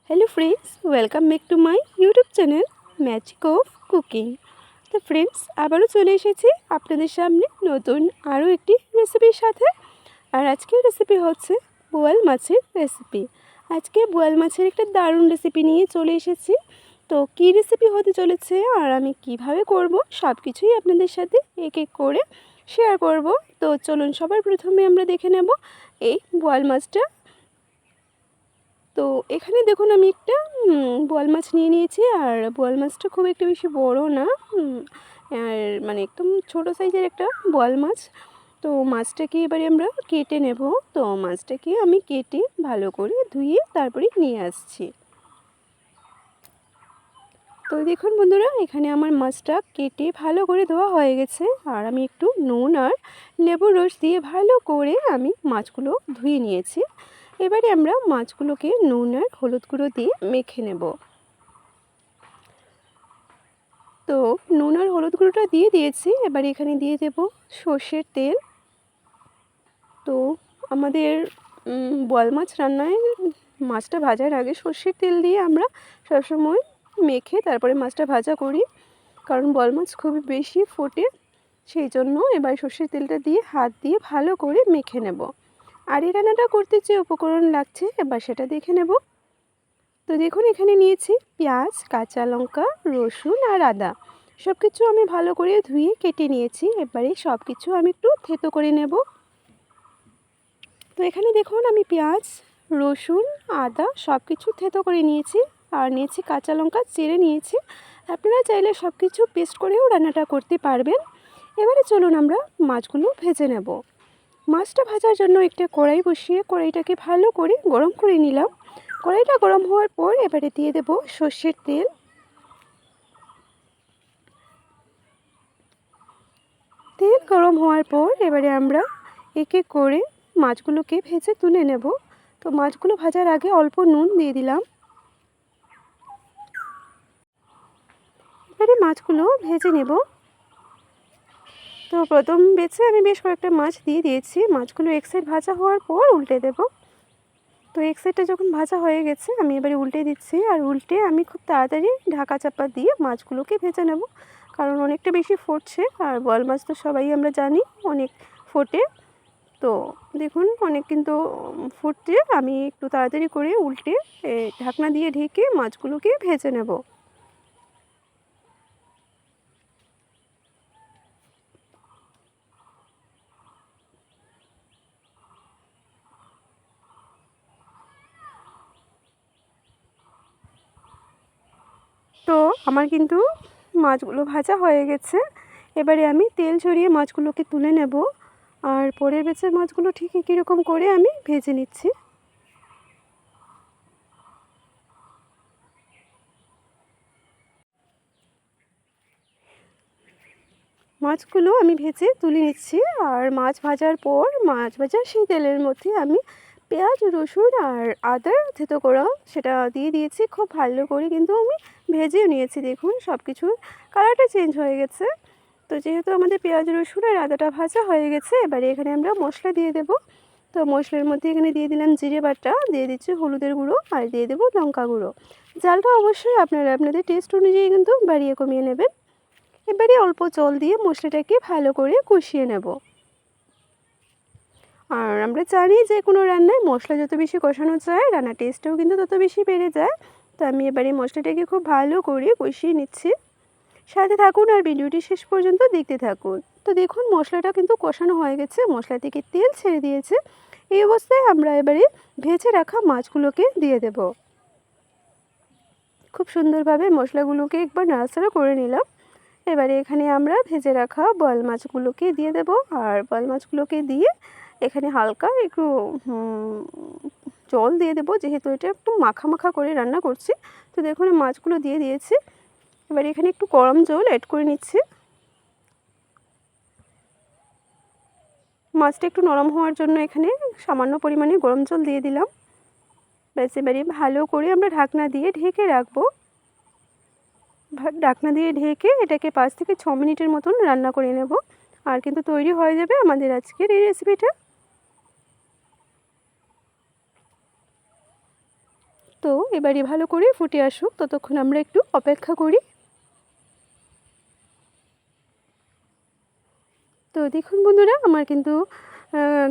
Hello friends, welcome back to my YouTube channel magic of cooking. তো friends, আবারও চলে এসেছি আপনাদের সামনে নতুন আরও একটি রেসিপির সাথে। আর আজকের রেসিপি হচ্ছে বোয়াল মাছের রেসিপি। আজকে বোয়াল মাছের একটা দারুণ রেসিপি নিয়ে চলে এসেছি। তো কী রেসিপি হতে চলেছে আর আমি কিভাবে করব সব কিছুই আপনাদের সাথে এক এক করে শেয়ার করব। তো চলুন সবার প্রথমে আমরা দেখে নেব এই বোয়াল মাছটা। তো এখানে দেখুন আমি একটা বোয়াল মাছ নিয়ে নিয়েছি। আর বোয়াল মাছটা খুব একটা বেশি বড় না, আর মানে একদম ছোট সাইজের একটা বোয়াল মাছ। তো মাছটাকে এবারে আমরা কেটে নেব। তো মাছটাকে আমি কেটে ভালো করে ধুয়ে তারপরে নিয়ে আসছি। তো দেখুন বন্ধুরা, এখানে আমার মাছটা কেটে ভালো করে ধোয়া হয়ে গেছে। আর আমি একটু নুন আর লেবুর রস দিয়ে ভালো করে আমি মাছগুলো ধুয়ে নিয়েছি। এবারে আমরা মাছগুলোকে নুন আর হলুদ গুঁড়ো দিয়ে মেখে নেব। তো নুন আর হলুদ গুঁড়োটা দিয়ে দিয়েছি। এবার এখানে দিয়ে দেব সর্ষের তেল। তো আমাদের বোয়াল মাছ রান্নায় মাছটা ভাজার আগে সর্ষের তেল দিয়ে আমরা সবসময় মেখে তারপরে মাছটা ভাজা করি, কারণ বোয়াল মাছ খুবই বেশি ফোটে, সেই জন্য এবার সর্ষের তেলটা দিয়ে হাত দিয়ে ভালো করে মেখে নেব। আর এই রান্নাটা করতে যে উপকরণ লাগছে এবার সেটা দেখে নেব। তো দেখুন এখানে নিয়েছি পেঁয়াজ, কাঁচা লঙ্কা, রসুন আর আদা। সব কিছু আমি ভালো করে ধুয়ে কেটে নিয়েছি। এবারে সব কিছু আমি একটু থেতো করে নেব। তো এখানে দেখুন আমি পেঁয়াজ, রসুন, আদা সব কিছু থেতো করে নিয়েছি। আর নিয়েছি কাঁচা লঙ্কা চিড়ে নিয়েছি। আপনারা চাইলে সব কিছু পেস্ট করেও রান্নাটা করতে পারবেন। এবারে চলুন আমরা মাছগুলো ভেজে নেব। মাছটা ভাজার জন্য একটা কড়াই বসিয়ে কড়াইটাকে ভালো করে গরম করে নিলাম। কড়াইটা গরম হওয়ার পর এবারে দিয়ে দেব সর্ষের তেল। তেল গরম হওয়ার পর এবারে আমরা এক এক করে মাছগুলোকে ভেজে তুলে নেব। তো মাছগুলো ভাজার আগে অল্প নুন দিয়ে দিলাম। এবারে মাছগুলো ভেজে নেব। তো প্রথম বেছে আমি বেশ কয়েকটা মাছ দিয়ে দিয়েছি। মাছগুলো এক সাইড ভাজা হওয়ার পর উল্টে দেব। তো এক সাইডটা যখন ভাজা হয়ে গেছে আমি এবারে উল্টে দিচ্ছি। আর উল্টে আমি খুব তাড়াতাড়ি ঢাকা চাপা দিয়ে মাছগুলোকে ভেজে নেব, কারণ অনেকটা বেশি ফুটছে। আর বোয়াল মাছ তো সবাই আমরা জানি অনেক ফোটে। তো দেখুন অনেক কিন্তু ফুটছে, আমি একটু তাড়াতাড়ি করে উল্টে ঢাকনা দিয়ে ঢেকে মাছগুলোকে ভেজে নেব। তো আমার কিন্তু মাছগুলো ভাজা হয়ে গেছে। এবারে আমি তেল ঝরিয়ে মাছগুলোকে তুলে নেব। আর পরের বেচের মাছগুলো ঠিক একই রকম করে আমি ভেজে নিচ্ছি। মাছগুলো আমি ভেজে তুলে নিচ্ছি। আর মাছ ভাজার পর মাছ ভাজার সেই তেলের মধ্যে আমি পেঁয়াজ, রসুন আর আদা থেতো করা সেটা দিয়ে দিয়েছি। খুব ভালো করে কিন্তু আমি ভেজেও নিয়েছি। দেখুন সব কিছুর কালারটা চেঞ্জ হয়ে গেছে। তো যেহেতু আমাদের পেঁয়াজ, রসুন আর আদাটা ভাজা হয়ে গেছে, এবারে এখানে আমরা মশলা দিয়ে দেব। তো মশলার মধ্যে এখানে দিয়ে দিলাম জিরে বাটা, দিয়ে দিচ্ছি হলুদের গুঁড়ো আর দিয়ে দেবো লঙ্কা গুঁড়ো। জালটা অবশ্যই আপনারা আপনাদের টেস্ট অনুযায়ী কিন্তু বাড়িয়ে কমিয়ে নেবেন। এবারে অল্প জল দিয়ে মশলাটাকে ভালো করে কষিয়ে নেব। আর আমরা জানি যে কোনো রান্নায় মশলা যত বেশি কষানো যায় রান্নার টেস্টটাও কিন্তু তত বেশি বেড়ে যায়। তো আমি এবারে মশলাটাকে খুব ভালো করে কষিয়ে নিচ্ছি। সাথে থাকুন আর ভিডিওটি শেষ পর্যন্ত দেখতে থাকুন। তো দেখুন মশলাটা কিন্তু কষানো হয়ে গেছে, মশলা থেকে তেল ছেড়ে দিয়েছে। এই অবস্থায় আমরা এবারে ভেজে রাখা মাছগুলোকে দিয়ে দেব। খুব সুন্দরভাবে মশলাগুলোকে একবার নাড়াচাড়া করে নিলাম। এবারে এখানে আমরা ভেজে রাখা বোয়াল মাছগুলোকে দিয়ে দেব। আর বোয়াল মাছগুলোকে দিয়ে এখানে হালকা একটু জল দিয়ে দেবো, যেহেতু এটা একটু মাখা মাখা করে রান্না করছি। তো দেখুন মাছগুলো দিয়ে দিয়েছি। এবার এখানে একটু গরম জল অ্যাড করে নিচ্ছি। মাছটা একটু নরম হওয়ার জন্য এখানে সামান্য পরিমাণে গরম জল দিয়ে দিলাম। ব্যাস এবারে ভালো করে আমরা ঢাকনা দিয়ে ঢেকে রাখবো। ঢাকনা দিয়ে ঢেকে এটাকে 5 থেকে 6 মিনিটের মতন রান্না করে নেব। আর কিন্তু তৈরি হয়ে যাবে আমাদের আজকের এই রেসিপিটা। তো এবারে ভালো করে ফুটে আসুক, ততক্ষণ আমরা একটু অপেক্ষা করি। তো দেখুন বন্ধুরা, আমার কিন্তু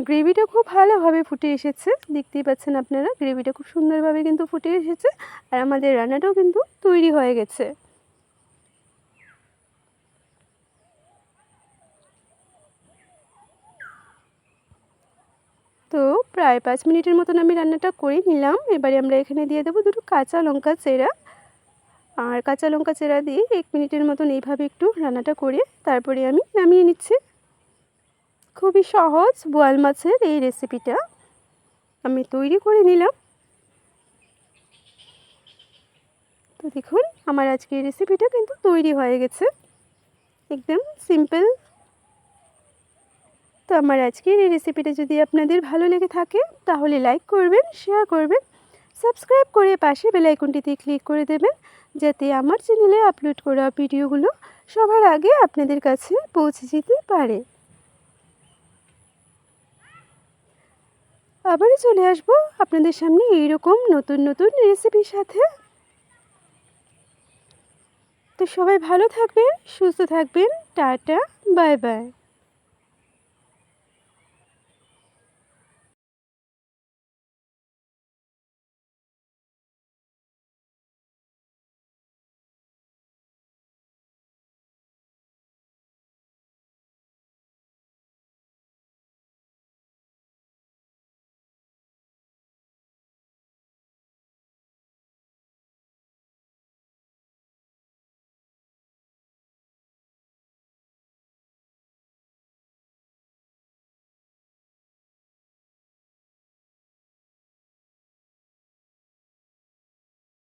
গ্রেভিটা খুব ভালোভাবে ফুটে এসেছে। দেখতেই পাচ্ছেন আপনারা, গ্রেভিটা খুব সুন্দরভাবে কিন্তু ফুটে এসেছে আর আমাদের রান্নাটাও কিন্তু তৈরি হয়ে গেছে। তো প্রায় 5 মিনিটের মতন আমি রান্নাটা করে নিলাম। এবারে আমরা এখানে দিয়ে দেবো 2টো কাঁচা লঙ্কা চেরা। আর কাঁচা লঙ্কা চেরা দিয়ে 1 মিনিটের মতন এইভাবে একটু রান্নাটা করে তারপরে আমি নামিয়ে নিচ্ছি। খুবই সহজ বোয়াল মাছের এই রেসিপিটা আমি তৈরি করে নিলাম। তো দেখুন, আমার আজকের রেসিপিটা কিন্তু তৈরি হয়ে গেছে, একদম সিম্পল। তো আমার আজকের এই রেসিপিটা যদি আপনাদের ভালো লেগে থাকে তাহলে লাইক করবেন, শেয়ার করবেন, সাবস্ক্রাইব করে পাশে বেল আইকনটিতে ক্লিক করে দেবেন, যাতে আমার চ্যানেলে আপলোড করা ভিডিওগুলো সবার আগে আপনাদের কাছে পৌঁছে যেতে পারে। আবারও চলে আসবো আপনাদের সামনে এইরকম নতুন নতুন রেসিপির সাথে। তো সবাই ভালো থাকবেন, সুস্থ থাকবেন। Tata, bye bye.